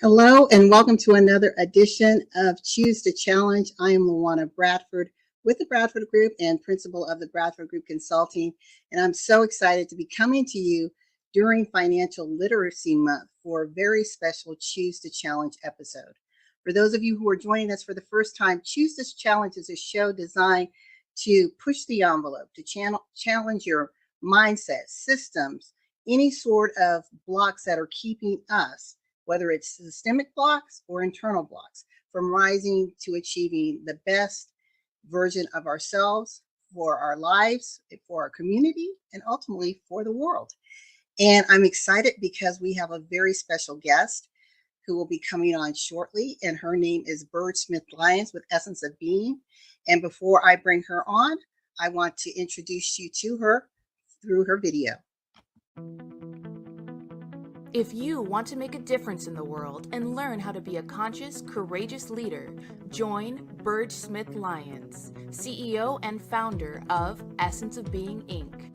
Hello and welcome to another edition of Choose to Challenge. I am Luana Bradford with the Bradford Group and principal of the Bradford Group Consulting. And I'm so excited to be coming to you during Financial Literacy Month for a very special Choose to Challenge episode. For those of you who are joining us for the first time, Choose to Challenge is a show designed to push the envelope, to challenge your mindset, systems, any sort of blocks that are keeping us, whether it's systemic blocks or internal blocks, from rising to achieving the best version of ourselves for our lives, for our community, and ultimately for the world. And I'm excited because we have a very special guest who will be coming on shortly, and her name is Burge Smith-Lyons with Essence of Being. And before I bring her on, I want to introduce you to her through her video. If you want to make a difference in the world and learn how to be a conscious, courageous leader, join Burge Smith-Lyons, CEO and founder of Essence of Being, Inc.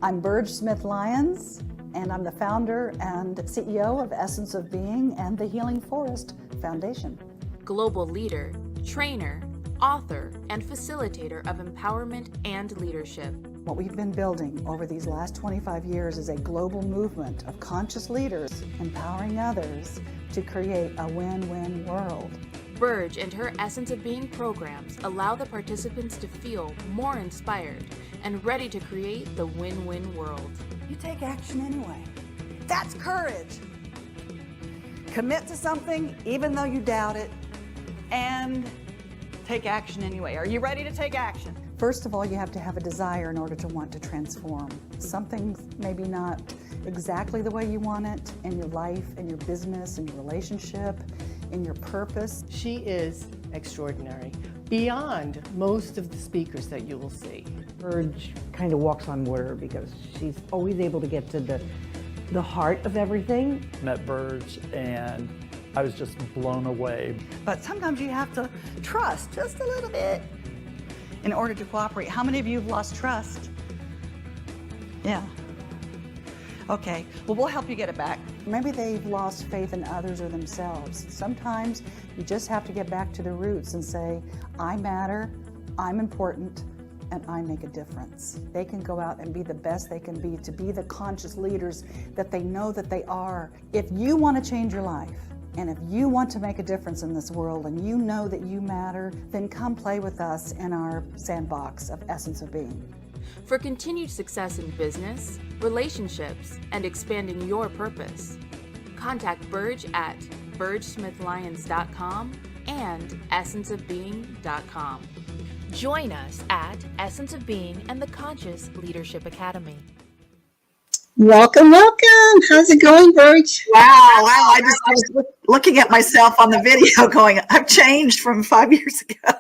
I'm Burge Smith-Lyons, and I'm the founder and CEO of Essence of Being and the Healing Forest Foundation. Global leader, trainer, author, and facilitator of empowerment and leadership. What we've been building over these last 25 years is a global movement of conscious leaders empowering others to create a win-win world. Burge and her Essence of Being programs allow the participants to feel more inspired and ready to create the win-win world. You take action anyway. That's courage. Commit to something even though you doubt it, and take action anyway. Are you ready to take action? First of all, you have to have a desire in order to want to transform. Something's maybe not exactly the way you want it in your life, in your business, in your relationship, in your purpose. She is extraordinary, beyond most of the speakers that you will see. Burge kind of walks on water because she's always able to get to the heart of everything. Met Burge and I was just blown away. But sometimes you have to trust just a little bit in order to cooperate. How many of you have lost trust? Yeah. Okay, well, we'll help you get it back. Maybe they've lost faith in others or themselves. Sometimes you just have to get back to the roots and say, I matter, I'm important, and I make a difference. They can go out and be the best they can be, to be the conscious leaders that they know that they are. If you want to change your life, and if you want to make a difference in this world and you know that you matter, then come play with us in our sandbox of Essence of Being. For continued success in business, relationships, and expanding your purpose, contact Burge at burgesmithlyons.com and essenceofbeing.com. Join us at Essence of Being and the Conscious Leadership Academy. Welcome. How's it going, Burge? Wow. I was looking at myself on the video going, I've changed from 5 years ago.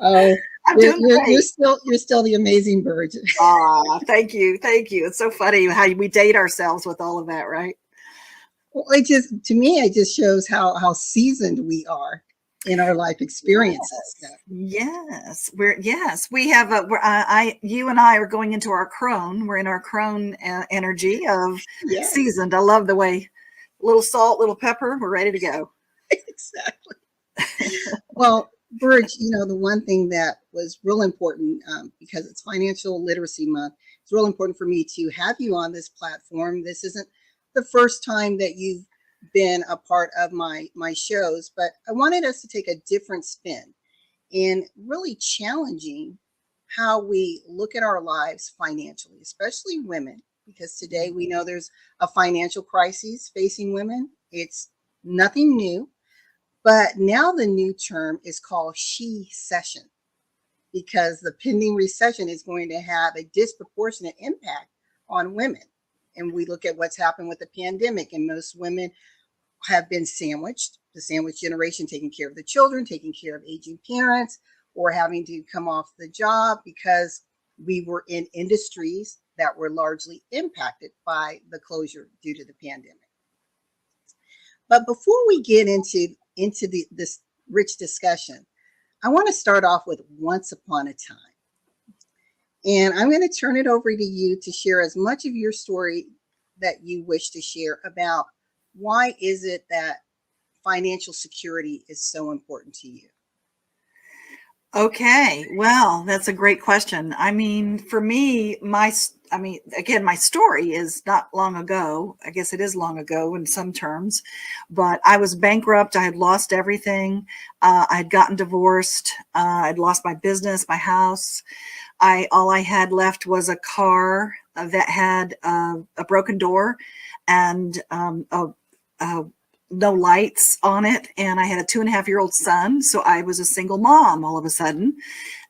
Oh, I'm doing great. You're still the amazing Burge. Thank you. It's so funny how we date ourselves with all of that, right? Well, it just shows how seasoned we are in our life experiences. Yes, we have you and I are going into our crone. We're in our crone energy of seasoned. I love the way little salt, little pepper. We're ready to go. Exactly. Well, Burge, the one thing that was real important because it's Financial Literacy Month, it's real important for me to have you on this platform. This isn't the first time that you've been a part of my shows, but I wanted us to take a different spin in really challenging how we look at our lives financially, especially women, because today we know there's a financial crisis facing women. It's nothing new, but now the new term is called she-cession, because the pending recession is going to have a disproportionate impact on women. And we look at what's happened with the pandemic, and most women have been sandwiched, the sandwich generation, taking care of the children, taking care of aging parents, or having to come off the job because we were in industries that were largely impacted by the closure due to the pandemic. But before we get into this rich discussion, I want to start off with once upon a time. And I'm going to turn it over to you to share as much of your story that you wish to share about why is it that financial security is so important to you? Okay, well, that's a great question. I mean, for me, again, my story is not long ago. I guess it is long ago in some terms, but I was bankrupt. I had lost everything. I had gotten divorced. I'd lost my business, my house. All I had left was a car that had a broken door and no lights on it. And I had a 2.5-year-old son. So I was a single mom all of a sudden.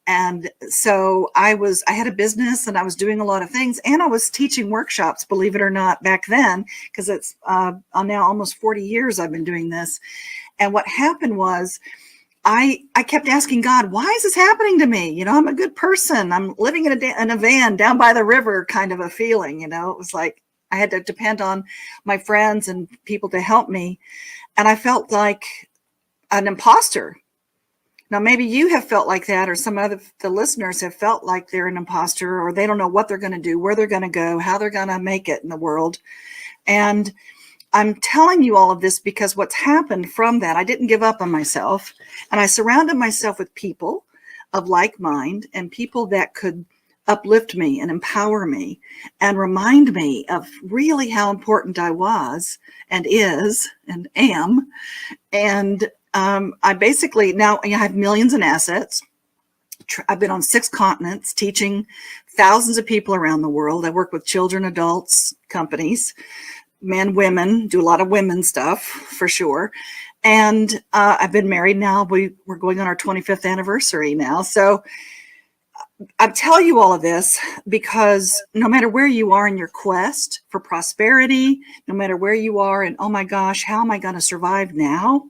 And so I had a business and I was doing a lot of things, and I was teaching workshops, believe it or not, back then, because it's now almost 40 years I've been doing this. And what happened was I kept asking God, why is this happening to me? You know, I'm a good person. I'm living in a van down by the river, kind of a feeling, you know. It was like I had to depend on my friends and people to help me. And I felt like an imposter. Now, maybe you have felt like that, or some of the listeners have felt like they're an imposter, or they don't know what they're going to do, where they're going to go, how they're going to make it in the world. And I'm telling you all of this because what's happened from that, I didn't give up on myself, and I surrounded myself with people of like mind and people that could uplift me and empower me and remind me of really how important I was and is and am. And I basically now I have millions in assets. I've been on 6 continents teaching thousands of people around the world. I work with children, adults, companies, men, women, do a lot of women stuff for sure. And I've been married now. We're going on our 25th anniversary now. So I tell you all of this because no matter where you are in your quest for prosperity, no matter where you are and, oh my gosh, how am I going to survive now?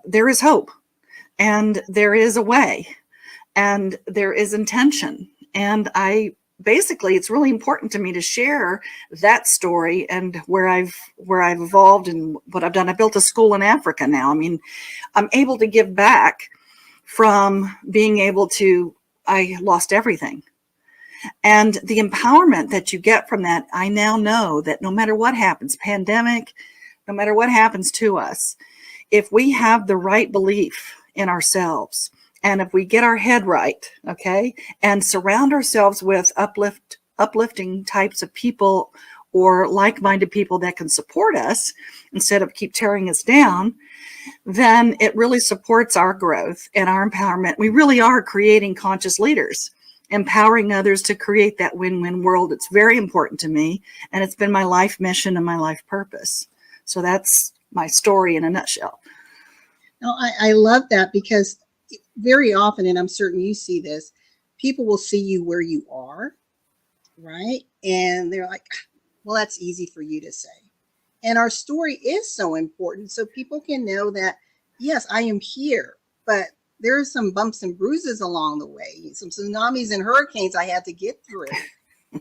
There is hope, and there is a way, and there is intention. And it's really important to me to share that story and where I've evolved and what I've done. I built a school in Africa now. I mean, I'm able to give back from being able to, I lost everything. And the empowerment that you get from that, I now know that no matter what happens, pandemic, no matter what happens to us, if we have the right belief in ourselves, and if we get our head right, okay, and surround ourselves with uplifting types of people or like-minded people that can support us instead of keep tearing us down, then it really supports our growth and our empowerment. We really are creating conscious leaders, empowering others to create that win-win world. It's very important to me, and it's been my life mission and my life purpose. So that's my story in a nutshell. No, I love that, because very often, and I'm certain you see this, people will see you where you are, right? And they're like, well, that's easy for you to say. And our story is so important so people can know that, yes, I am here, but there are some bumps and bruises along the way, some tsunamis and hurricanes I had to get through.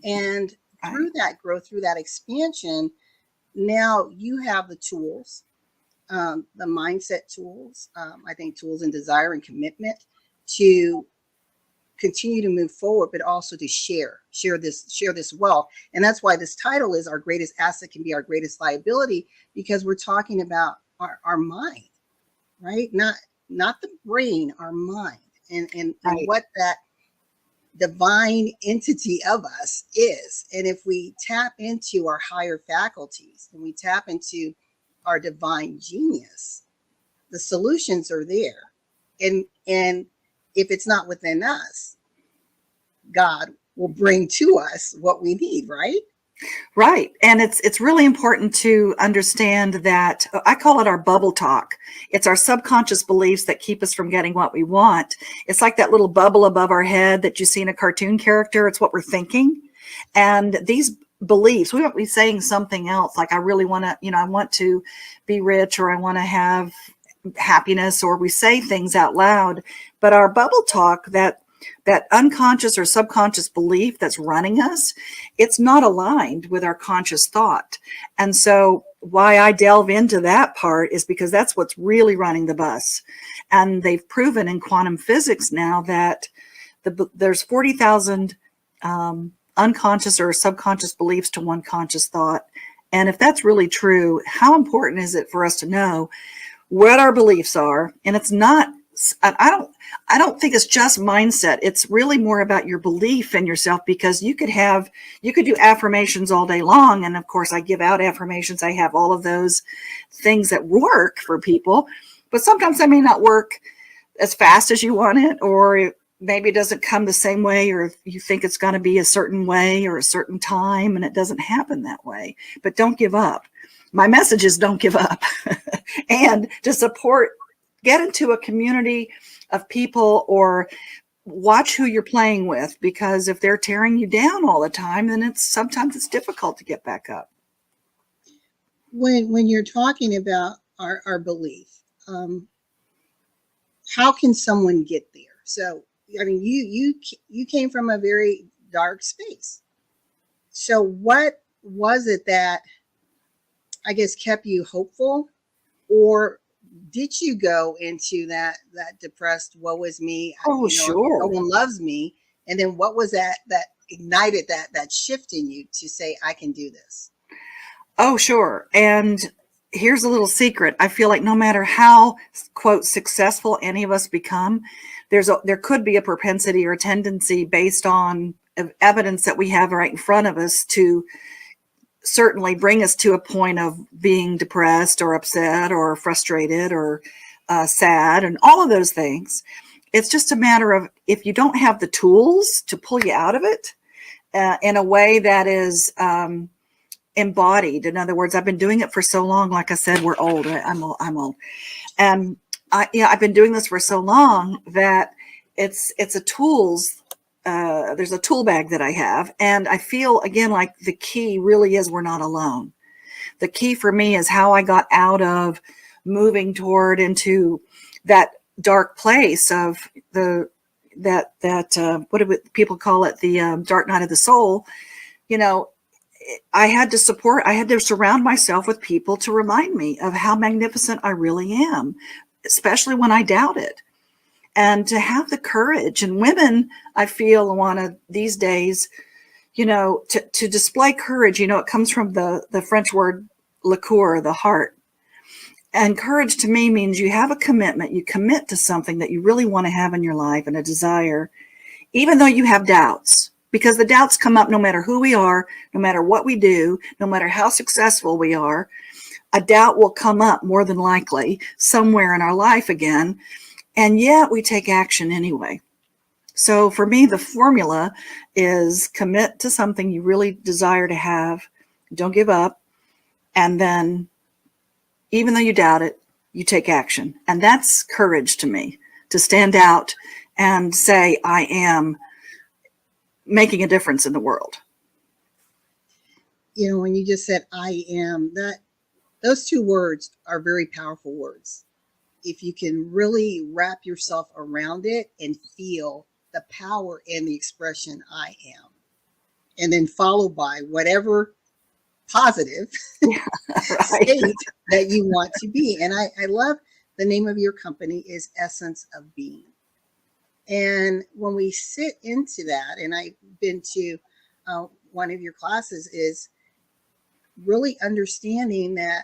And through that growth, through that expansion, now you have the tools, the mindset tools, I think tools and desire and commitment to continue to move forward, but also to share this wealth. And that's why this title is Our Greatest Asset Can Be Our Greatest Liability, because we're talking about our mind, right? Not the brain, our mind, and what that divine entity of us is. And if we tap into our higher faculties and we tap into our divine genius, the solutions are there. And if it's not within us, God will bring to us what we need, right? Right. And it's really important to understand that I call it our bubble talk. It's our subconscious beliefs that keep us from getting what we want. It's like that little bubble above our head that you see in a cartoon character. It's what we're thinking. And these beliefs, we might be saying something else, like I really want to, I want to be rich, or I want to have happiness, or we say things out loud. But our bubble talk, that unconscious or subconscious belief that's running us, it's not aligned with our conscious thought. And so why I delve into that part is because that's what's really running the bus. And they've proven in quantum physics now that there's 40,000 unconscious or subconscious beliefs to one conscious thought. And if that's really true, how important is it for us to know what our beliefs are? And it's not, I don't think it's just mindset. It's really more about your belief in yourself, because you could do affirmations all day long. And of course I give out affirmations. I have all of those things that work for people, but sometimes they may not work as fast as you want it, or maybe it doesn't come the same way, or you think it's going to be a certain way or a certain time, and it doesn't happen that way. But don't give up. My message is don't give up. And to support, get into a community of people, or watch who you're playing with, because if they're tearing you down all the time, then sometimes it's difficult to get back up. When you're talking about our belief, how can someone get there? So, I mean, you came from a very dark space. So what was it that, I guess, kept you hopeful? Or did you go into that depressed, woe is me? Oh, sure. No one loves me. And then what was that ignited that shift in you to say, I can do this? Oh, sure. And here's a little secret. I feel like no matter how, quote, successful any of us become, there could be a propensity or a tendency based on evidence that we have right in front of us to certainly bring us to a point of being depressed or upset or frustrated or sad and all of those things. It's just a matter of, if you don't have the tools to pull you out of it in a way that is embodied. In other words, I've been doing it for so long. Like I said, we're old. I'm old. And I've been doing this for so long that it's a tools. There's a tool bag that I have. And I feel, again, like the key really is we're not alone. The key for me is how I got out of moving toward into that dark place of what do people call it? The dark night of the soul. You know, I had to surround myself with people to remind me of how magnificent I really am, especially when I doubt it. And to have the courage, and women, I feel, want to these days, to display courage. It comes from the French word le coeur, the heart. And courage to me means you have a commitment. You commit to something that you really want to have in your life, and a desire, even though you have doubts, because the doubts come up no matter who we are, no matter what we do, no matter how successful we are. A doubt will come up more than likely somewhere in our life again. And yet we take action anyway. So for me, the formula is commit to something you really desire to have. Don't give up. And then, even though you doubt it, you take action. And that's courage to me, to stand out and say, I am making a difference in the world. When you just said, I am, those two words are very powerful words. If you can really wrap yourself around it and feel the power in the expression I am, and then followed by whatever positive state that you want to be. And I love the name of your company is Essence of Being. And when we sit into that, and I've been to one of your classes, is really understanding that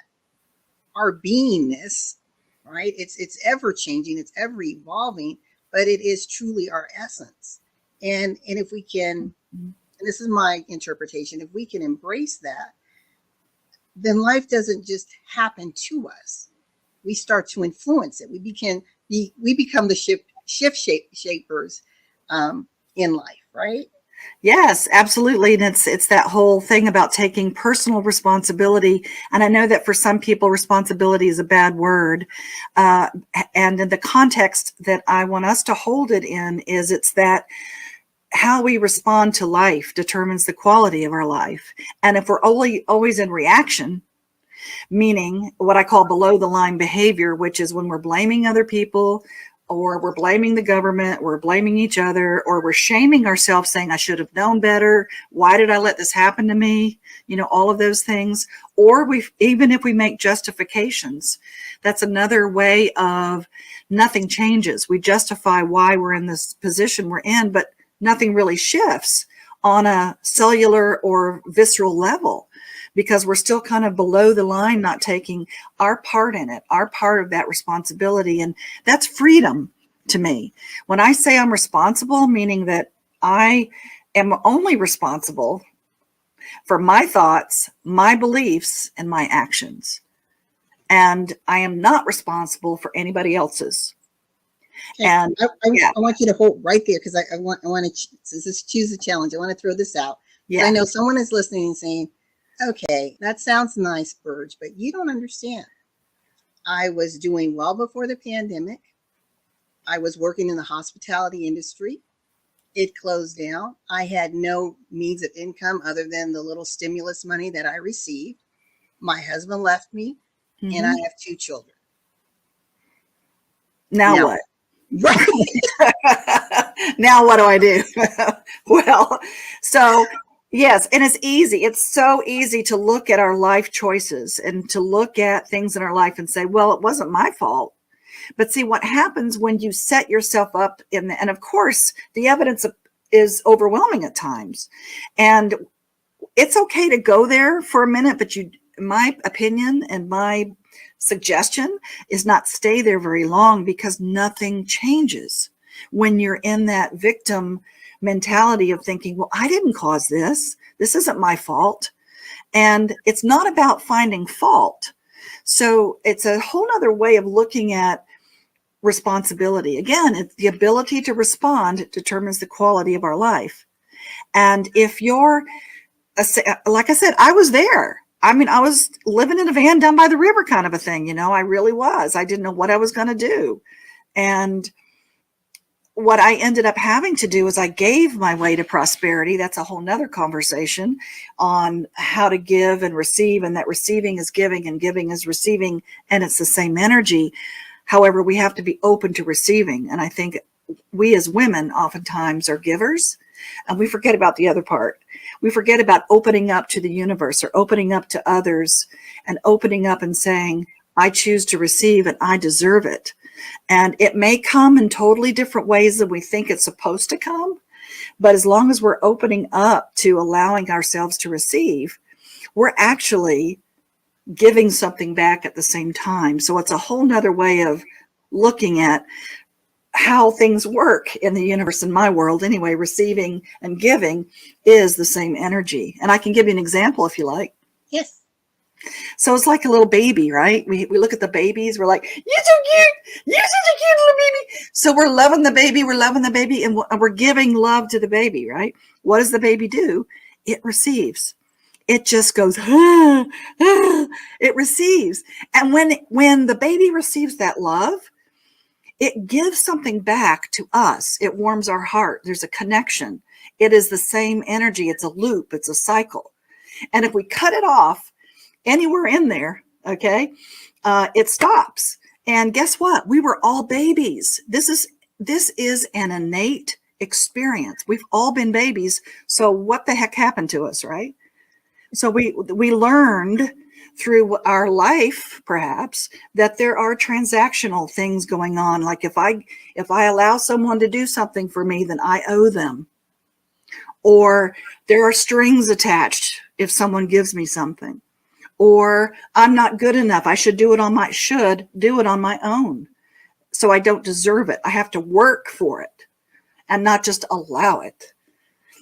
our beingness, right? It's ever changing, it's ever evolving, but it is truly our essence. And if we can, and this is my interpretation, if we can embrace that, then life doesn't just happen to us. We start to influence it. We become the shift shapers in life, right? Yes, absolutely. And it's that whole thing about taking personal responsibility. And I know that for some people, responsibility is a bad word. And in the context that I want us to hold it in is it's that how we respond to life determines the quality of our life. And if we're always in reaction, meaning what I call below the line behavior, which is when we're blaming other people, or we're blaming the government, we're blaming each other, or we're shaming ourselves saying, I should have known better. Why did I let this happen to me? All of those things. Or even if we make justifications, that's another way of nothing changes. We justify why we're in this position we're in, but nothing really shifts. on a cellular or visceral level, because we're still kind of below the line, not taking our part in it, our part of that responsibility. And that's freedom to me. When I say I'm responsible, meaning that I am only responsible for my thoughts, my beliefs, and my actions. And I am not responsible for anybody else's. Okay. And I want you to hold right there, because I want to, since this choose a challenge, I want to throw this out. yeah, I know someone is listening and saying, okay, that sounds nice, Burge, but you don't understand. I was doing well before the pandemic. I was working in the hospitality industry. It closed down. I had no means of income other than the little stimulus money that I received. My husband left me, and I have 2 children. now what? Right. Now what do I do? Well, so yes, and it's easy. It's so easy to look at our life choices and to look at things in our life and say, well, it wasn't my fault. But see what happens when you set yourself up and of course, the evidence is overwhelming at times. And it's okay to go there for a minute, but my opinion and my suggestion is not stay there very long, because nothing changes when you're in that victim mentality of thinking, well, I didn't cause this. This isn't my fault. And it's not about finding fault. So it's a whole nother way of looking at responsibility. Again, it's the ability to respond determines the quality of our life. And if you're, like I said, I was there. I mean, I was living in a van down by the river kind of a thing. You know, I really was. I didn't know what I was going to do. And what I ended up having to do is I gave my way to prosperity. That's a whole nother conversation on how to give and receive, and that receiving is giving and giving is receiving, and it's the same energy. However, we have to be open to receiving. And I think we as women oftentimes are givers, and we forget about the other part. We forget about opening up to the universe or opening up to others and opening up and saying, I choose to receive and I deserve it. And it may come in totally different ways than we think it's supposed to come. But as long as we're opening up to allowing ourselves to receive, we're actually giving something back at the same time. So it's a whole nother way of looking at how things work in the universe. In my world anyway, receiving and giving is the same energy. And I can give you an example if you like. Yes. So it's like a little baby, right? We look at the babies. We're like, you're so cute. You're such a cute little baby. So we're loving the baby. We're loving the baby. And we're giving love to the baby, right? What does the baby do? It receives. It just goes, it receives. And when the baby receives that love, it gives something back to us. It warms our heart. There's a connection. It is the same energy. It's a loop. It's a cycle. And if we cut it off anywhere in there, okay, it stops. And guess what? We were all babies. This is an innate experience. We've all been babies. So what the heck happened to us, right? So we learned through our life, perhaps, that there are transactional things going on. Like if I allow someone to do something for me, then I owe them. Or there are strings attached if someone gives me something. Or I'm not good enough. I should do it on my own. So I don't deserve it. I have to work for it and not just allow it.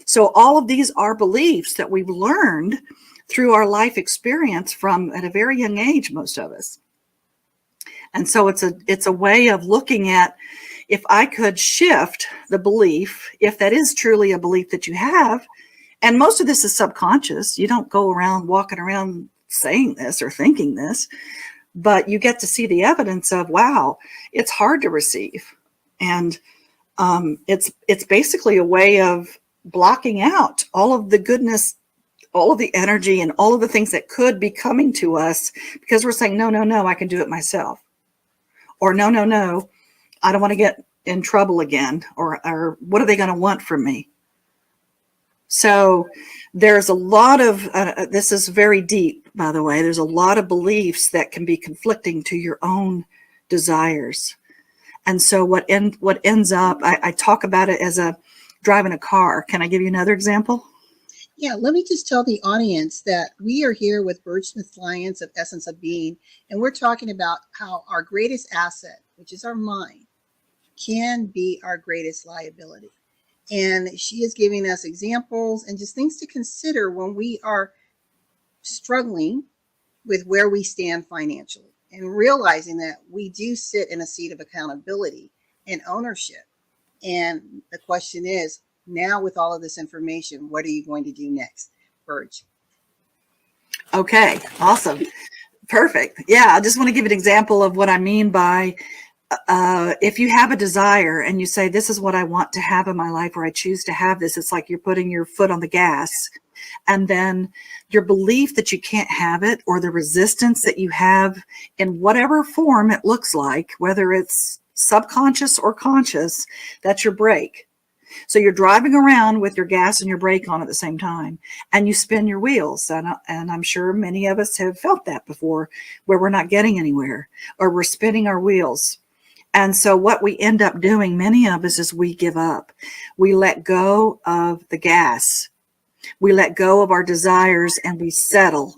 So all of these are beliefs that we've learned through our life experience from at a very young age, most of us. And so it's a way of looking at, if I could shift the belief, if that is truly a belief that you have, and most of this is subconscious. You don't go around walking around saying this or thinking this, but you get to see the evidence of, wow, it's hard to receive. And it's basically a way of blocking out all of the goodness, all of the energy, and all of the things that could be coming to us, because we're saying, no, I can do it myself. Or no, I don't want to get in trouble again. Or what are they going to want from me? So there's a lot of, this is very deep, by the way, there's a lot of beliefs that can be conflicting to your own desires. And so what ends up, I talk about it as driving a car. Can I give you another example? Yeah, let me just tell the audience that we are here with Burge Smith-Lyons of Essence of Being, and we're talking about how our greatest asset, which is our mind, can be our greatest liability. And she is giving us examples and just things to consider when we are struggling with where we stand financially, and realizing that we do sit in a seat of accountability and ownership. And the question is, now with all of this information, what are you going to do next, Burge? Okay, awesome. Perfect. Yeah, I just want to give an example of what I mean by if you have a desire and you say, this is what I want to have in my life, or I choose to have this, it's like you're putting your foot on the gas. And then your belief that you can't have it, or the resistance that you have in whatever form it looks like, whether it's subconscious or conscious, that's your brake. So you're driving around with your gas and your brake on at the same time, and you spin your wheels. And I'm sure many of us have felt that before, where we're not getting anywhere, or we're spinning our wheels. And so what we end up doing, many of us, is we give up. We let go of the gas. We let go of our desires, and we settle.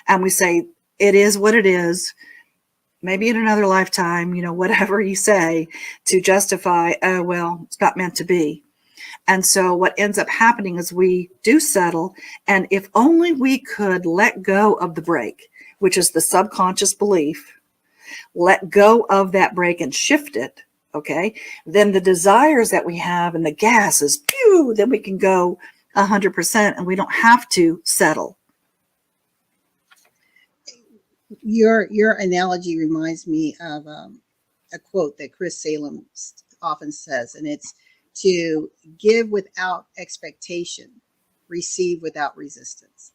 And we say, it is what it is. Maybe in another lifetime, whatever you say to justify, oh, well, it's not meant to be. And so what ends up happening is we do settle. And if only we could let go of the brake, which is the subconscious belief, let go of that brake and shift it, okay, then the desires that we have and the gas is, pew, then we can go 100%, and we don't have to settle. Your analogy reminds me of a quote that Chris Salem often says, and it's to give without expectation, receive without resistance.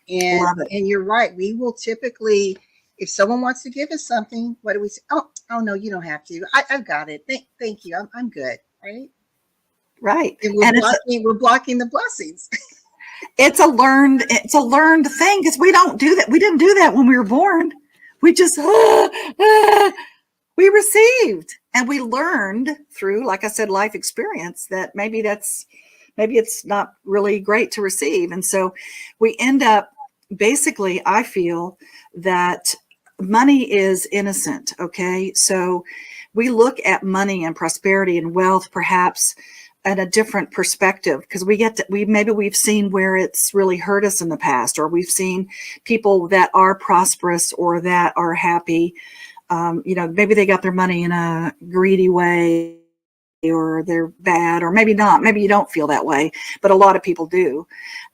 And you're right. We will typically, if someone wants to give us something, what do we say? Oh no, you don't have to. I've got it. Thank you. I'm good. Right. Right. And we're blocking the blessings. It's a learned thing, because we don't do that. We didn't do that when we were born. We just, we received, and we learned through, like I said, life experience, that maybe it's not really great to receive. And so we end up, basically, I feel that money is innocent. Okay. So we look at money and prosperity and wealth, perhaps at a different perspective, because we've seen where it's really hurt us in the past, or we've seen people that are prosperous or that are happy. Maybe they got their money in a greedy way, or they're bad, or maybe not. Maybe you don't feel that way, but a lot of people do.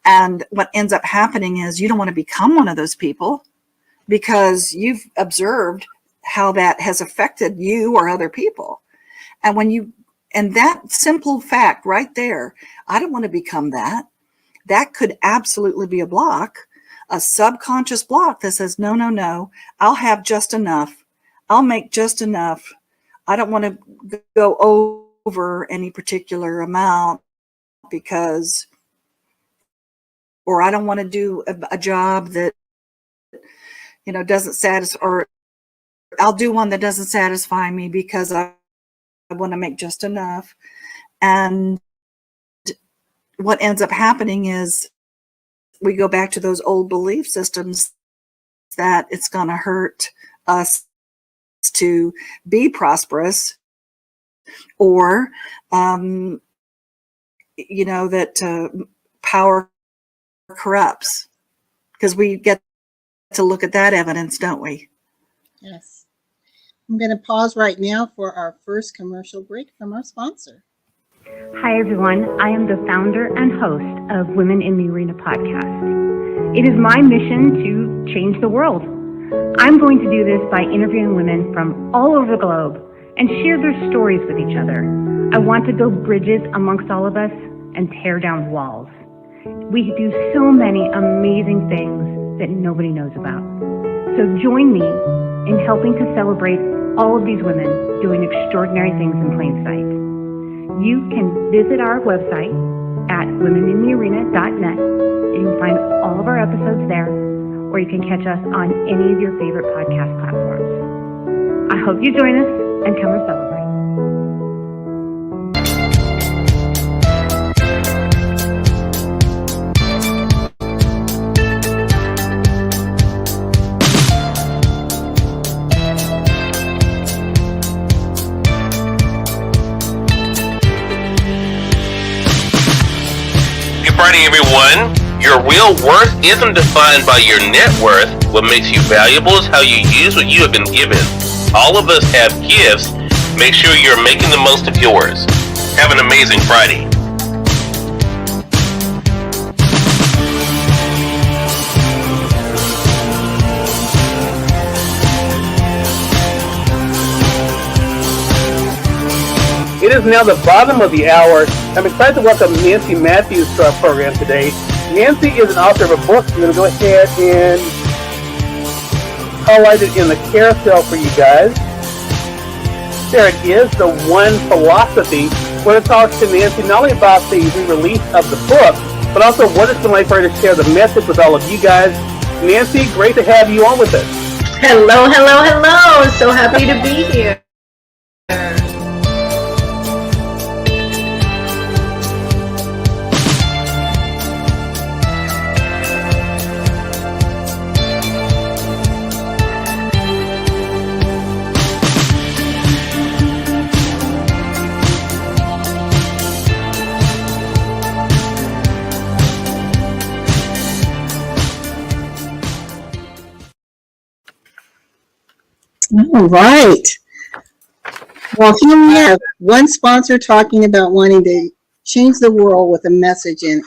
And what ends up happening is you don't want to become one of those people, because you've observed how that has affected you or other people. And that simple fact right there, I don't want to become that. That could absolutely be a block, a subconscious block that says, no, I'll have just enough. I'll make just enough. I don't want to go over any particular amount or I don't want to do a job that, doesn't satisfy, or I'll do one that doesn't satisfy me because I want to make just enough. And what ends up happening is we go back to those old belief systems that it's going to hurt us to be prosperous, or that power corrupts, because we get to look at that evidence, don't we? Yes. I'm going to pause right now for our first commercial break from our sponsor. Hi, everyone. I am the founder and host of Women in the Arena podcast. It is my mission to change the world. I'm going to do this by interviewing women from all over the globe and share their stories with each other. I want to build bridges amongst all of us and tear down walls. We do so many amazing things that nobody knows about. So join me in helping to celebrate all of these women doing extraordinary things in plain sight. You can visit our website at womeninthearena.net. You can find all of our episodes there, or you can catch us on any of your favorite podcast platforms. I hope you join us and come and celebrate. Your real worth isn't defined by your net worth. What makes you valuable is how you use what you have been given. All of us have gifts. Make sure you're making the most of yours. Have an amazing Friday. It is now the bottom of the hour. I'm excited to welcome Nancy Matthews to our program today. Nancy is an author of a book. I'm going to go ahead and highlight it in the carousel for you guys. There it is, The One Philosophy. We're going to talk to Nancy not only about the re-release of the book, but also what it's been like for her to share the message with all of you guys. Nancy, great to have you on with us. Hello, hello, hello. So happy to be here. All right. Well, here we have one sponsor talking about wanting to change the world with a message and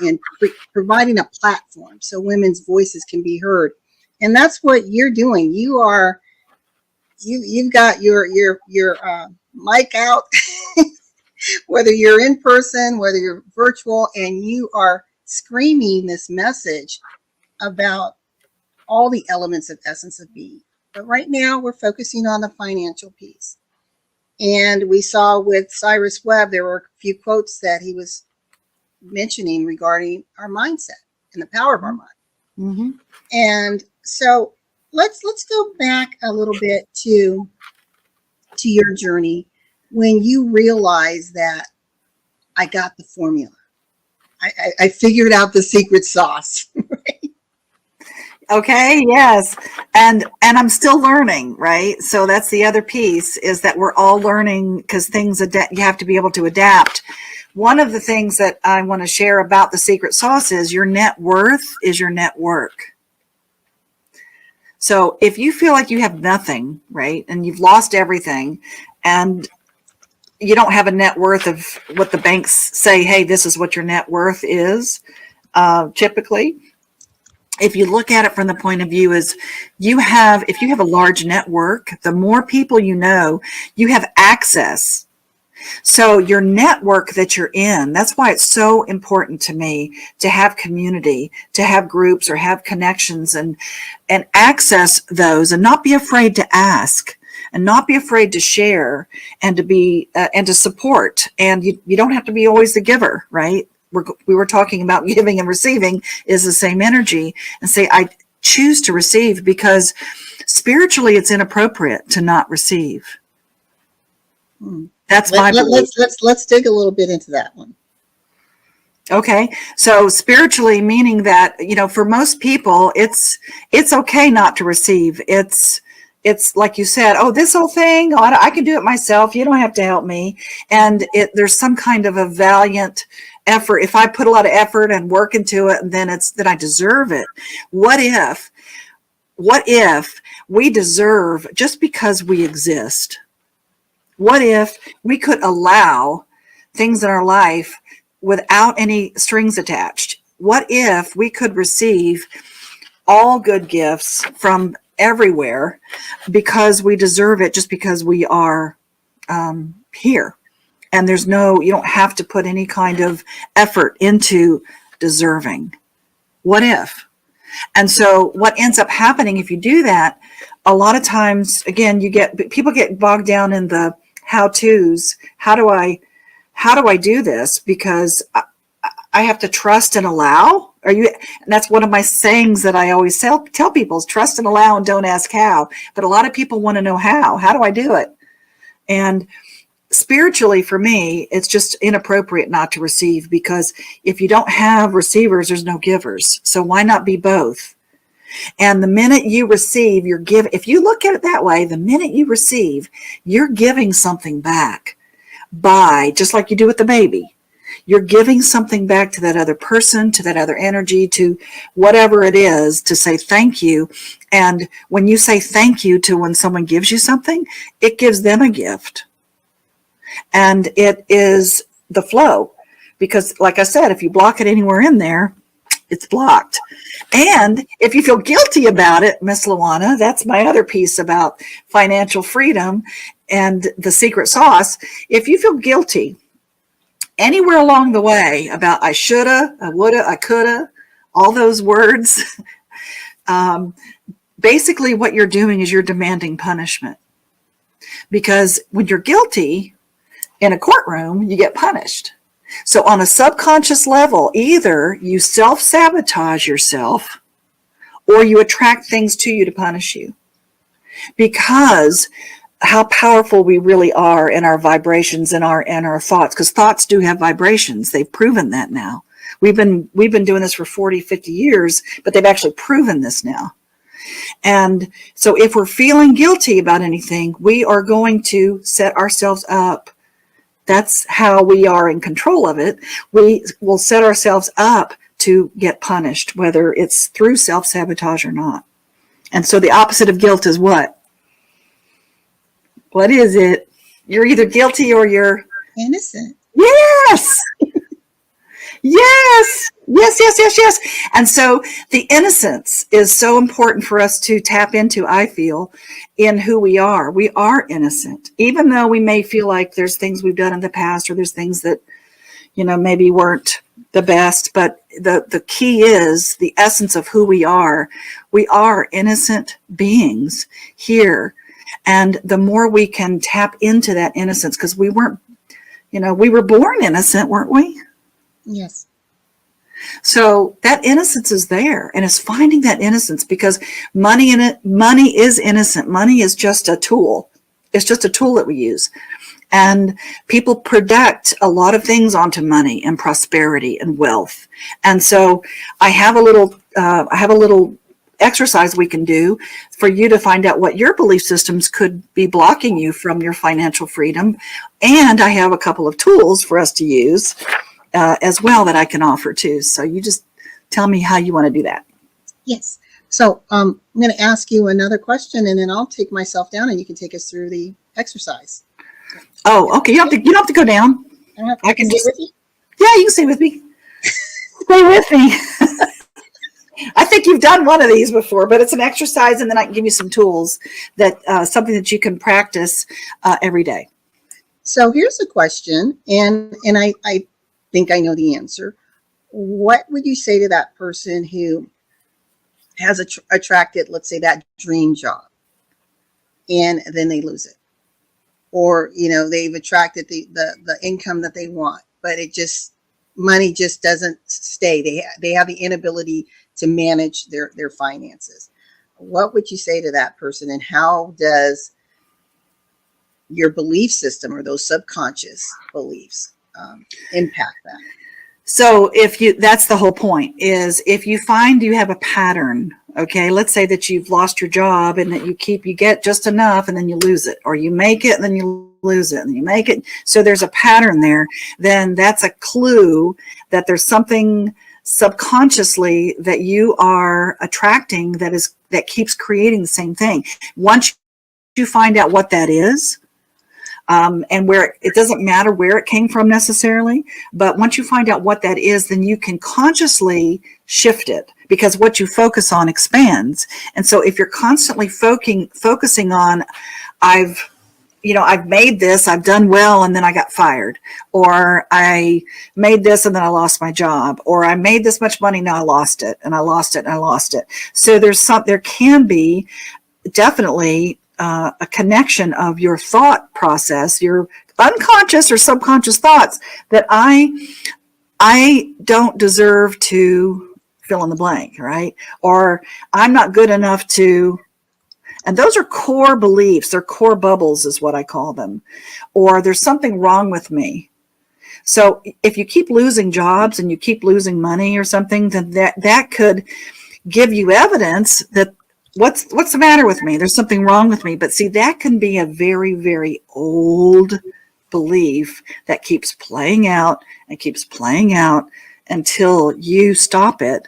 providing a platform so women's voices can be heard. And that's what you're doing. You've got your mic out, whether you're in person, whether you're virtual, and you are screaming this message about all the elements of Essence of Being. But right now we're focusing on the financial piece. And we saw with Cyrus Webb, there were a few quotes that he was mentioning regarding our mindset and the power of our mind. Mm-hmm. And so let's go back a little bit to your journey when you realized that I got the formula. I figured out the secret sauce. Okay, yes. And I'm still learning, right? So that's the other piece, is that we're all learning, because things you have to be able to adapt. One of the things that I want to share about the secret sauce is your net worth is your net work. So if you feel like you have nothing, right, and you've lost everything, and you don't have a net worth of what the banks say, hey, this is what your net worth is, typically, if you look at it from the point of view is if you have a large network, the more people you know, you have access. So your network that you're in, that's why it's so important to me to have community, to have groups or have connections and access those and not be afraid to ask and not be afraid to share and to be and to support. And you don't have to be always the giver, right? We were talking about giving and receiving is the same energy, and say, I choose to receive because spiritually it's inappropriate to not receive. That's my belief. Let's dig a little bit into that one. Okay. So spiritually, meaning that, for most people, it's okay not to receive. It's like you said, oh, this whole thing, oh, I can do it myself. You don't have to help me. And there's some kind of a valiant effort. If I put a lot of effort and work into it, and then I deserve it. What if we deserve just because we exist? What if we could allow things in our life without any strings attached? What if we could receive all good gifts from everywhere because we deserve it, just because we are here? And you don't have to put any kind of effort into deserving. What if? And so what ends up happening if you do that, a lot of times, again, people get bogged down in the how-tos. How do I do this? Because I have to trust and allow. And that's one of my sayings that I always tell people is trust and allow and don't ask how. But a lot of people want to know how. How do I do it? And spiritually, for me, it's just inappropriate not to receive, because if you don't have receivers, there's no givers. So why not be both? And the minute you receive, you're giving. If you look at it that way, the minute you receive, you're giving something back by, just like you do with the baby. you're giving something back to that other person, to that other energy, to whatever it is, to say thank you. And when you say thank you to when someone gives you something, it gives them a gift. And it is the flow. Because like I said, if you block it anywhere in there, it's blocked. And if you feel guilty about it, Miss Luana, that's my other piece about financial freedom and the secret sauce. If you feel guilty anywhere along the way about I shoulda, I woulda, I coulda, all those words, basically what you're doing is you're demanding punishment. Because when you're guilty in a courtroom, you get punished. So on a subconscious level, either you self-sabotage yourself or you attract things to you to punish you. Because how powerful we really are in our vibrations and our thoughts, because thoughts do have vibrations. They've proven that now. We've been doing this for 40, 50 years, but they've actually proven this now. And so if we're feeling guilty about anything, we are going to set ourselves up. That's how we are in control of it. We will set ourselves up to get punished, whether it's through self-sabotage or not. And so the opposite of guilt is what? What is it? You're either guilty or you're innocent. Yes. Yes. Yes. And so the innocence is so important for us to tap into, I feel, in who we are. We are innocent, even though we may feel like there's things we've done in the past or there's things that, maybe weren't the best. But the key is the essence of who we are. We are innocent beings here. And the more we can tap into that innocence, because we weren't, we were born innocent, weren't we? Yes. So that innocence is there, and it's finding that innocence, because money is innocent. Money is just a tool. It's just a tool that we use. And people project a lot of things onto money and prosperity and wealth. And so I have a little exercise we can do for you to find out what your belief systems could be blocking you from your financial freedom. And I have a couple of tools for us to use as well that I can offer too. So you just tell me how you want to do that. Yes. So I'm going to ask you another question, and then I'll take myself down, and you can take us through the exercise. Oh, okay. You don't have to go down. I can stay with you. Yeah, you can stay with me. Stay with me. I think you've done one of these before, but it's an exercise, and then I can give you some tools that something that you can practice every day. So here's a question, and I think I know the answer. What would you say to that person who has attracted, let's say, that dream job, and then they lose it? Or, they've attracted the income that they want, but money just doesn't stay. They have the inability to manage their finances. What would you say to that person, and how does your belief system or those subconscious beliefs impact that? So that's the whole point, is if you find you have a pattern, okay, let's say that you've lost your job and that you get just enough and then you lose it, or you make it and then you lose it and you make it. So there's a pattern there. Then that's a clue that there's something subconsciously that you are attracting that keeps creating the same thing. Once you find out what that is, and where it doesn't matter where it came from necessarily, but once you find out what that is, then you can consciously shift it, because what you focus on expands. And so if you're constantly focusing on, I've made this, I've done well, and then I got fired, or I made this and then I lost my job, or I made this much money, now I lost it, and I lost it, and I lost it. So there can be definitely a connection of your thought process, your unconscious or subconscious thoughts, that I don't deserve to fill in the blank, right? Or I'm not good enough to, and those are core beliefs. They're core bubbles is what I call them. Or there's something wrong with me. So if you keep losing jobs and you keep losing money or something, then that could give you evidence that what's the matter with me? There's something wrong with me. But see, that can be a very, very old belief that keeps playing out and keeps playing out until you stop it.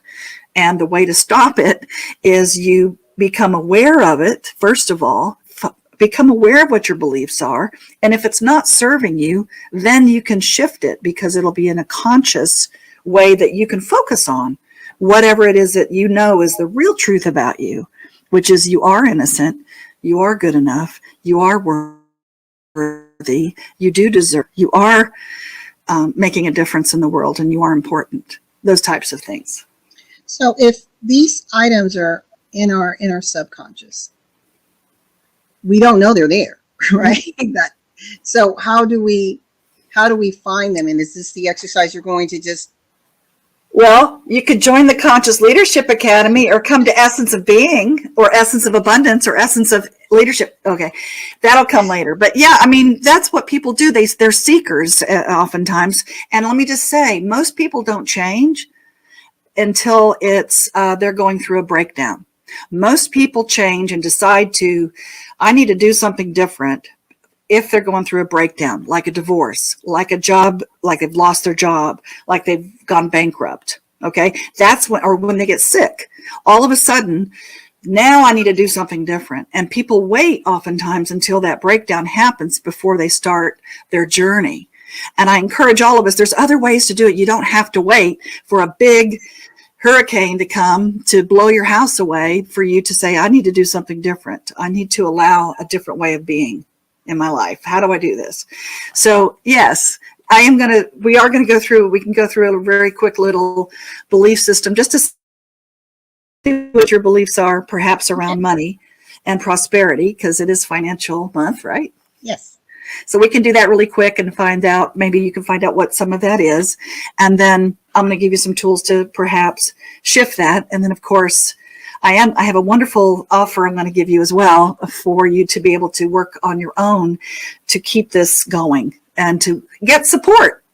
And the way to stop it is you become aware of it, first of all, become aware of what your beliefs are. And if it's not serving you, then you can shift it, because it'll be in a conscious way that you can focus on whatever it is that you know is the real truth about you, which is you are innocent, you are good enough, you are worthy, you do deserve, you are making a difference in the world, and you are important. Those types of things. So if these items are in our subconscious, we don't know they're there, right? So how do we find them? And is this the exercise you're going to just? Well, you could join the Conscious Leadership Academy, or come to Essence of Being, or Essence of Abundance, or Essence of Leadership. Okay, that'll come later. But yeah, I mean, that's what people do. They're seekers oftentimes. And let me just say, most people don't change until it's they're going through a breakdown. Most people change and decide I need to do something different if they're going through a breakdown, like a divorce, like a job, like they've lost their job, like they've gone bankrupt. Okay, that's when they get sick. All of a sudden, now I need to do something different. And people wait oftentimes until that breakdown happens before they start their journey. And I encourage all of us, there's other ways to do it. You don't have to wait for a big hurricane to come to blow your house away for you to say, I need to do something different. I need to allow a different way of being in my life. How do I do this? So yes, we can go through a very quick little belief system just to see what your beliefs are, perhaps around money and prosperity, because it is financial month, right? Yes. So we can do that really quick and find out, maybe you can find out what some of that is. And then I'm going to give you some tools to perhaps shift that. And then of course, I have a wonderful offer I'm going to give you as well for you to be able to work on your own to keep this going and to get support.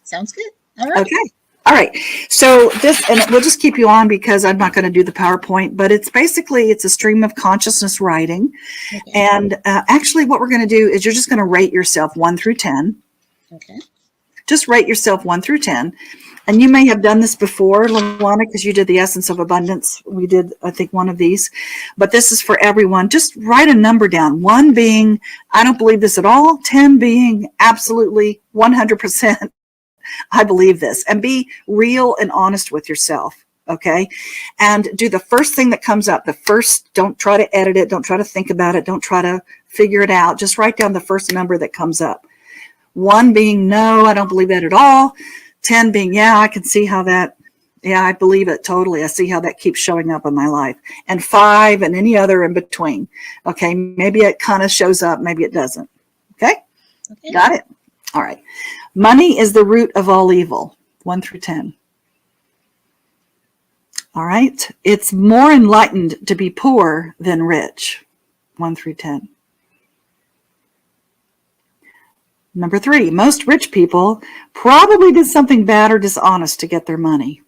Sounds good. All right. Okay. All right. So and we'll just keep you on because I'm not going to do the PowerPoint, but it's a stream of consciousness writing. Okay. And actually what we're going to do is you're just going to rate yourself 1 through 10. Okay. Just rate yourself 1 through 10. And you may have done this before, Luana, because you did the Essence of Abundance. We did, I think, one of these. But this is for everyone. Just write a number down. 1 being, I don't believe this at all. 10 being absolutely 100%. I believe this. And be real and honest with yourself. Okay. And do the first thing that comes up. Don't try to edit it. Don't try to think about it. Don't try to figure it out. Just write down the first number that comes up. 1 being, no, I don't believe that at all. 10 being, yeah, I can see how that, yeah, I believe it totally. I see how that keeps showing up in my life. And 5 and any other in between. Okay, maybe it kind of shows up, maybe it doesn't. Okay? Got it? All right. Money is the root of all evil. 1 through 10. All right. It's more enlightened to be poor than rich. 1 through 10. Number 3, most rich people probably did something bad or dishonest to get their money.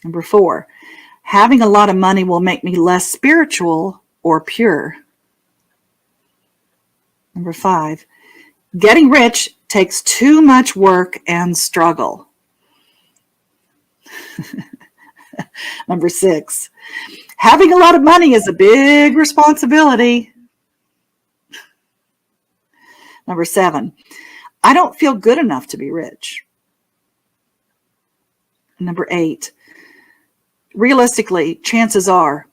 Number 4, having a lot of money will make me less spiritual or pure. Number 5, getting rich takes too much work and struggle. Number 6, having a lot of money is a big responsibility. Number 7, I don't feel good enough to be rich. Number 8, realistically, chances are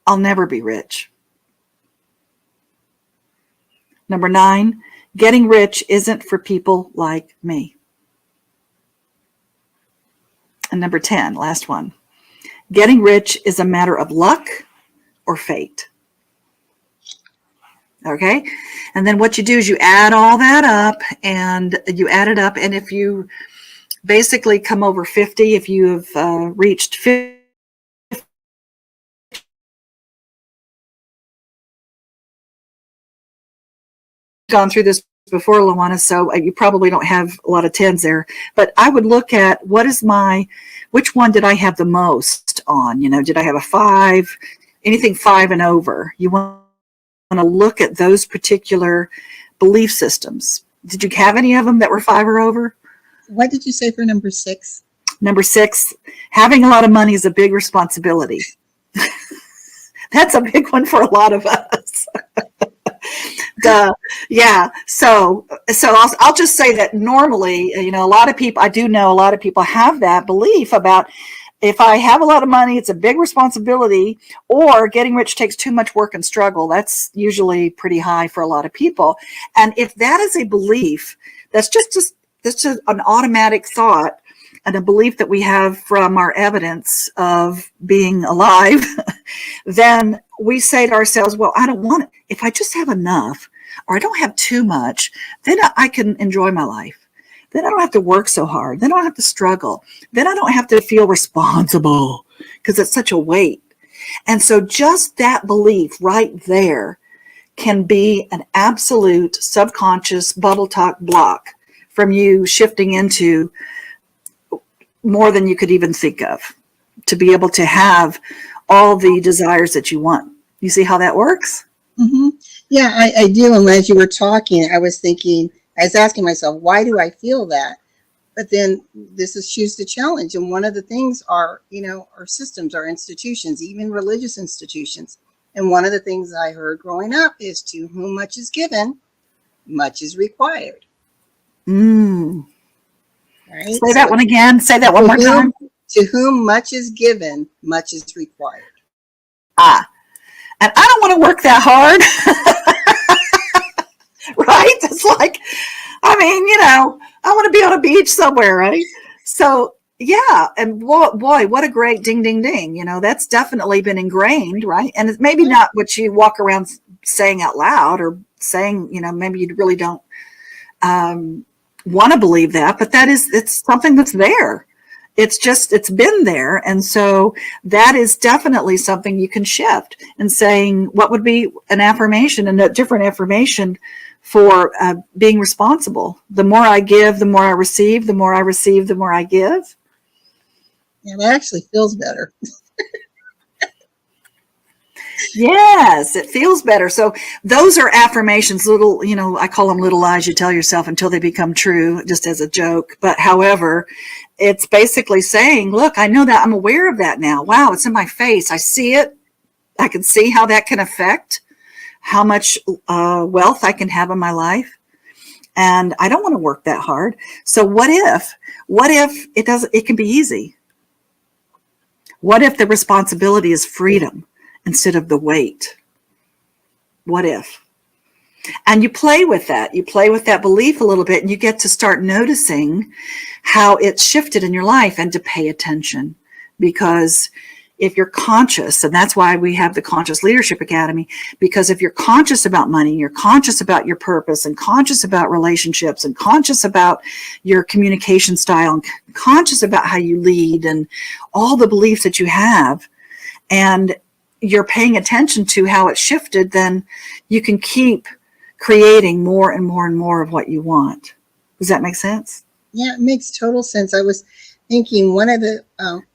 I'll never be rich. Number 9, getting rich isn't for people like me. And number 10, last one, getting rich is a matter of luck or fate. Okay. And then what you do is you add all that up and you add it up. And if you basically come over 50, if you have reached 50, gone through this before, Luana, so you probably don't have a lot of 10s there, but I would look at which one did I have the most on? Did I have a 5, anything 5 and over? You want to look at those particular belief systems. Did you have any of them that were 5 or over? What did you say for number 6? Number 6, having a lot of money is a big responsibility. That's a big one for a lot of us. Yeah. So I'll just say that normally, a lot of people, I do know a lot of people have that belief about, if I have a lot of money, it's a big responsibility, or getting rich takes too much work and struggle. That's usually pretty high for a lot of people. And if that is a belief, that's just an automatic thought and a belief that we have from our evidence of being alive, then we say to ourselves, well, I don't want it. If I just have enough, or I don't have too much, then I can enjoy my life. Then I don't have to work so hard. Then I don't have to struggle. Then I don't have to feel responsible, because it's such a weight. And so just that belief right there can be an absolute subconscious bubble talk block from you shifting into more than you could even think of, to be able to have all the desires that you want. You see how that works? Mm-hmm. Yeah, I do. And as you were talking, I was asking myself, why do I feel that? But then this is choose the challenge. And one of the things are, our systems, our institutions, even religious institutions. And one of the things I heard growing up is, to whom much is given, much is required. Right? Say that one again. Say that one more time. To whom much is given, much is required. And I don't want to work that hard. Right? It's like, I want to be on a beach somewhere, right? So, yeah. And boy, what a great ding, ding, ding. That's definitely been ingrained, right? And it's maybe not what you walk around saying out loud, or saying, maybe you really don't want to believe that, but it's something that's there. It's been there. And so that is definitely something you can shift, and saying, what would be an affirmation, and a different affirmation for being responsible. The more I give, the more I receive. The more I receive, the more I give. Yeah, that actually feels better. Yes, it feels better. So those are affirmations, little, I call them little lies you tell yourself until they become true, just as a joke. But however, it's basically saying, look, I know that, I'm aware of that now. Wow, it's in my face. I see it. I can see how that can affect how much wealth I can have in my life. And I don't want to work that hard. So what if it can be easy? What if the responsibility is freedom instead of the weight? What if? And you play with that. You play with that belief a little bit, and you get to start noticing how it's shifted in your life, and to pay attention. Because if you're conscious, and that's why we have the Conscious Leadership Academy, because if you're conscious about money, you're conscious about your purpose, and conscious about relationships, and conscious about your communication style, and conscious about how you lead, and all the beliefs that you have, and you're paying attention to how it's shifted, then you can keep creating more and more and more of what you want. Does that make sense? Yeah, it makes total sense. I was thinking, one of the,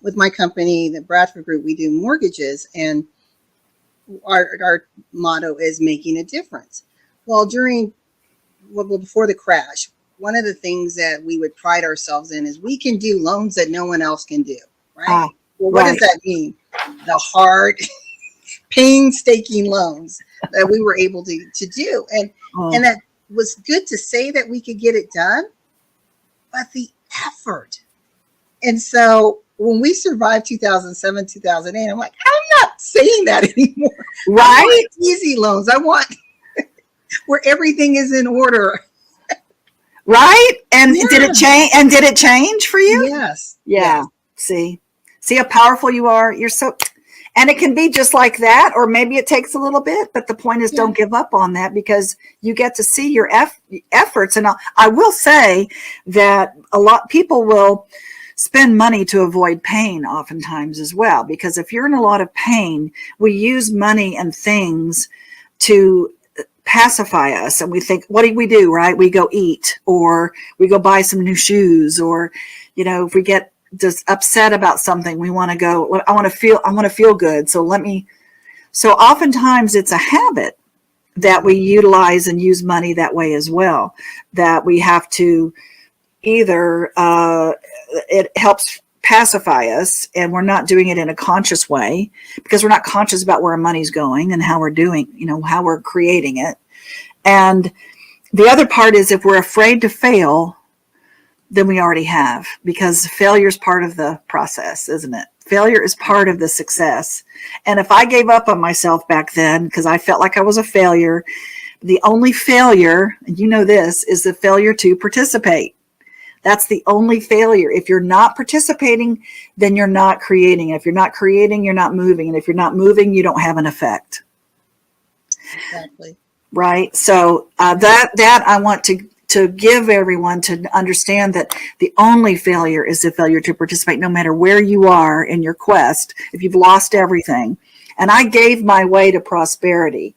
with my company, the Bradford Group, we do mortgages, and our motto is making a difference. Well, before the crash, one of the things that we would pride ourselves in is we can do loans that no one else can do, right? Well, what does that mean? The hard, painstaking loans that we were able to do. And that was good to say that we could get it done, but the effort. And so when we survived 2007, 2008, I'm like, I'm not saying that anymore. Right? I want easy loans. I want where everything is in order. Right? And did it change? And did it change for you? Yes. Yeah. Yes. See how powerful you are. You're so, and it can be just like that, or maybe it takes a little bit, but the point is, don't give up on that, because you get to see your efforts. And I will say that a lot of people will spend money to avoid pain oftentimes as well, because if you're in a lot of pain, we use money and things to pacify us, and we think, what do we do, right? We go eat, or we go buy some new shoes, or if we get just upset about something, we want to go, I want to feel good, so oftentimes it's a habit that we utilize and use money that way as well. That we have to either, it helps pacify us, and we're not doing it in a conscious way because we're not conscious about where our money's going and how we're doing, how we're creating it. And the other part is if we're afraid to fail, then we already have, because failure is part of the process, isn't it? Failure is part of the success. And if I gave up on myself back then because I felt like I was a failure, the only failure, and you know this, is the failure to participate. That's the only failure. If you're not participating, then you're not creating. If you're not creating, you're not moving. And if you're not moving, you don't have an effect. Exactly. Right. So that I want to give everyone to understand that the only failure is the failure to participate, no matter where you are in your quest, if you've lost everything. And I gave my way to prosperity.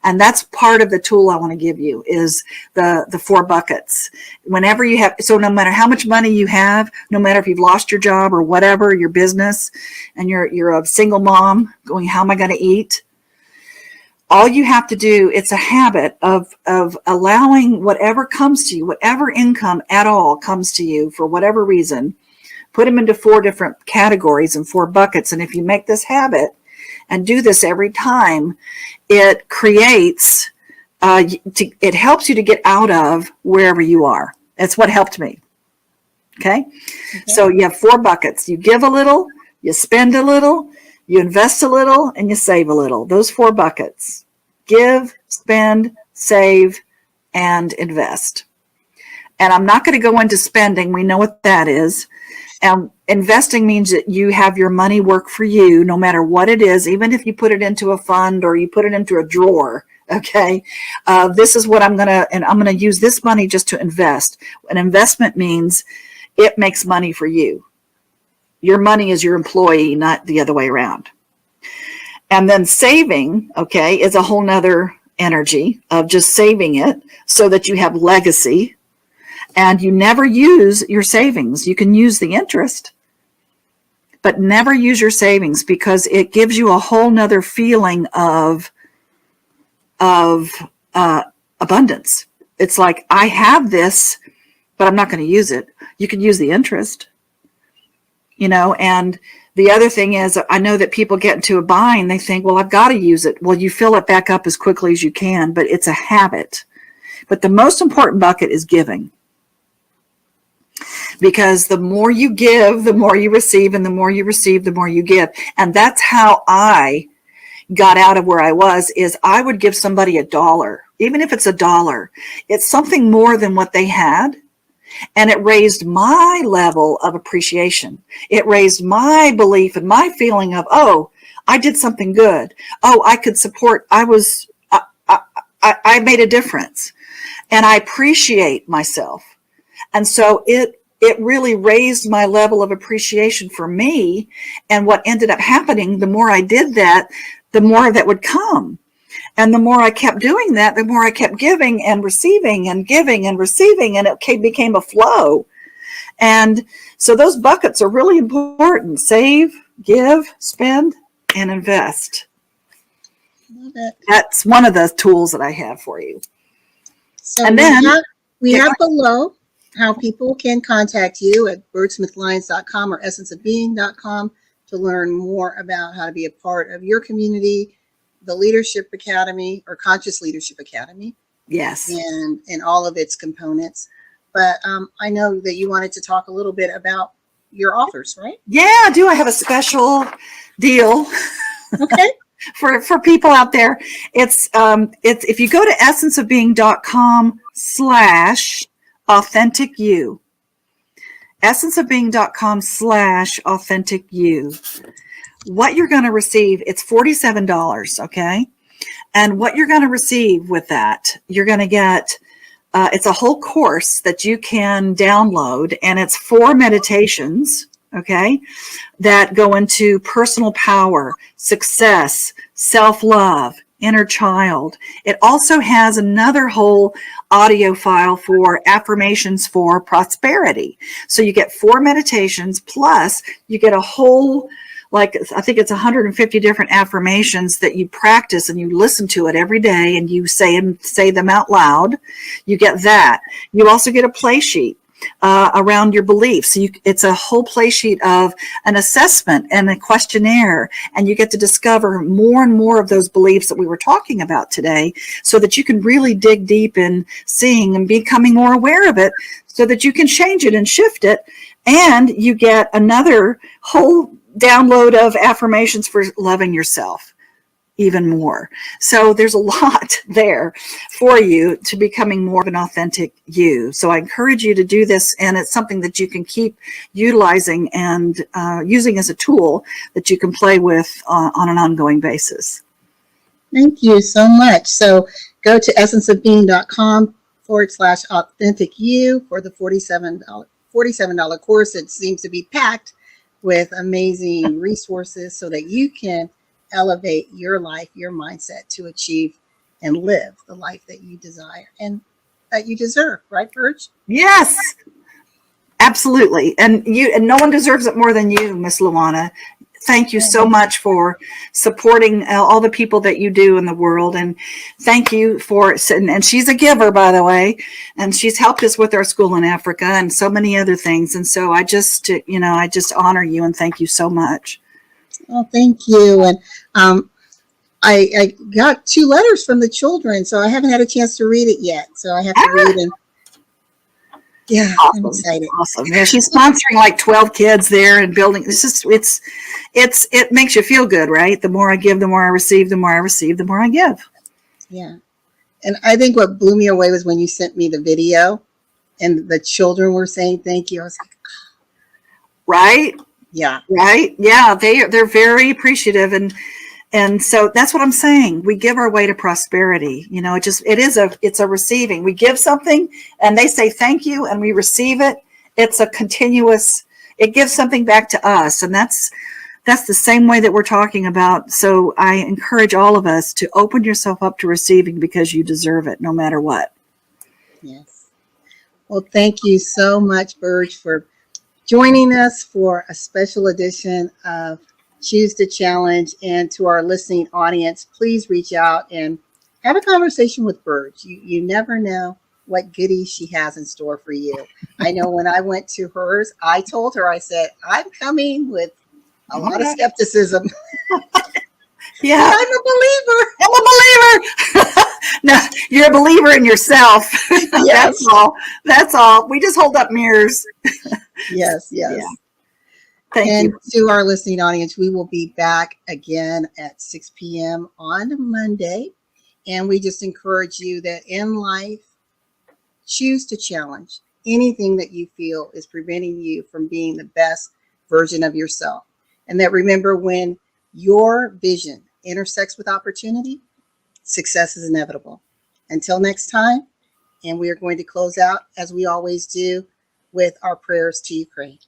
And that's part of the tool I want to give you is the 4 buckets. Whenever you have, so no matter how much money you have, no matter if you've lost your job or whatever, your business, and you're a single mom going, how am I going to eat? All you have to do, it's a habit of allowing whatever comes to you, whatever income at all comes to you for whatever reason, put them into 4 different categories and 4 buckets. And if you make this habit and do this every time, it creates, it helps you to get out of wherever you are. That's what helped me. Okay? So you have 4 buckets. You give a little, you spend a little, you invest a little, and you save a little. Those 4 buckets. Give, spend, save, and invest. And I'm not going to go into spending. We know what that is. And investing means that you have your money work for you, no matter what it is, even if you put it into a fund or you put it into a drawer. Okay. This is what I'm going to use this money just to invest. An investment means it makes money for you. Your money is your employee, not the other way around. And then saving, okay, is a whole nother energy of just saving it so that you have legacy. And you never use your savings. You can use the interest, but never use your savings because it gives you a whole nother feeling of abundance. It's like, I have this, but I'm not going to use it. You can use the interest, and the other thing is, I know that people get into a bind. They think, well, I've got to use it. Well, you fill it back up as quickly as you can, but it's a habit. But the most important bucket is giving. Because the more you give, the more you receive, and the more you receive, the more you give. And that's how I got out of where I was, is I would give somebody $1, even if it's $1. It's something more than what they had. And it raised my level of appreciation. It raised my belief and my feeling of, oh, I did something good. Oh, I could support. I made a difference, and I appreciate myself. And so it really raised my level of appreciation for me. And what ended up happening, the more I did that, the more of that would come. And the more I kept doing that, the more I kept giving and receiving and giving and receiving, and it became a flow. And so those buckets are really important. Save, give, spend, and invest. Love it. That's one of the tools that I have for you. So and then we have below how people can contact you at burgesmithlyons.com or essenceofbeing.com to learn more about how to be a part of your community, the Leadership Academy or Conscious Leadership Academy. Yes. And all of its components. But I know that you wanted to talk a little bit about your authors, right? Yeah, I do. I have a special deal. Okay. for people out there. It's if you go to essenceofbeing.com/authentic-you, essenceofbeing.com/authentic-you, what you're going to receive, it's $47, okay? And what you're going to receive with that, you're going to get, it's a whole course that you can download, and it's 4 meditations, okay, that go into personal power, success, self-love, inner child. It also has another whole audio file for affirmations for prosperity. So you get 4 meditations, plus you get a whole like, I think it's 150 different affirmations that you practice, and you listen to it every day, and you say them out loud. You get that. You also get a play sheet around your beliefs. So it's a whole play sheet of an assessment and a questionnaire, and you get to discover more and more of those beliefs that we were talking about today, so that you can really dig deep in seeing and becoming more aware of it, so that you can change it and shift it. And you get another whole download of affirmations for loving yourself even more. So there's a lot there for you to becoming more of an authentic you. So I encourage you to do this, and it's something that you can keep utilizing and using as a tool that you can play with on an ongoing basis. Thank you so much. So go to essenceofbeing.com/authentic you for the $47 course. It seems to be packed with amazing resources so that you can elevate your life, your mindset to achieve and live the life that you desire and that you deserve, right, Burge? Yes, absolutely. And no one deserves it more than you, Miss Luana. Thank you so much for supporting all the people that you do in the world. And thank you and she's a giver, by the way, and she's helped us with our school in Africa and so many other things. And so I just honor you and thank you so much. Oh, thank you. And I got 2 letters from the children, so I haven't had a chance to read it yet. So I have to read it. Yeah, awesome. I'm excited. Awesome. Yeah, she's sponsoring like 12 kids there and building. It makes you feel good, right? The more I give, the more I receive, the more I receive, the more I give. Yeah. And I think what blew me away was when you sent me the video and the children were saying thank you. I was like, right? Yeah. Right? Yeah, they're very appreciative, and so that's what I'm saying. We give our way to prosperity. You know, it's a receiving. We give something and they say thank you and we receive it. It's a continuous, it gives something back to us, and that's the same way that we're talking about. So I encourage all of us to open yourself up to receiving, because you deserve it no matter what. Yes. Well, thank you so much, Burge, for joining us for a special edition of Choose to Challenge. And to our listening audience, please reach out and have a conversation with Burge. You never know what goodies she has in store for you. I know when I went to hers, I told her, I said, I'm coming with a lot of skepticism. Yeah. I'm a believer. I'm a believer. No, you're a believer in yourself. Yes. That's all. We just hold up mirrors. Yes. Yeah. Thank you. To our listening audience, we will be back again at 6 p.m. on Monday. And we just encourage you that in life, choose to challenge anything that you feel is preventing you from being the best version of yourself. And that remember, when your vision intersects with opportunity, success is inevitable. Until next time, and we are going to close out, as we always do, with our prayers to Ukraine.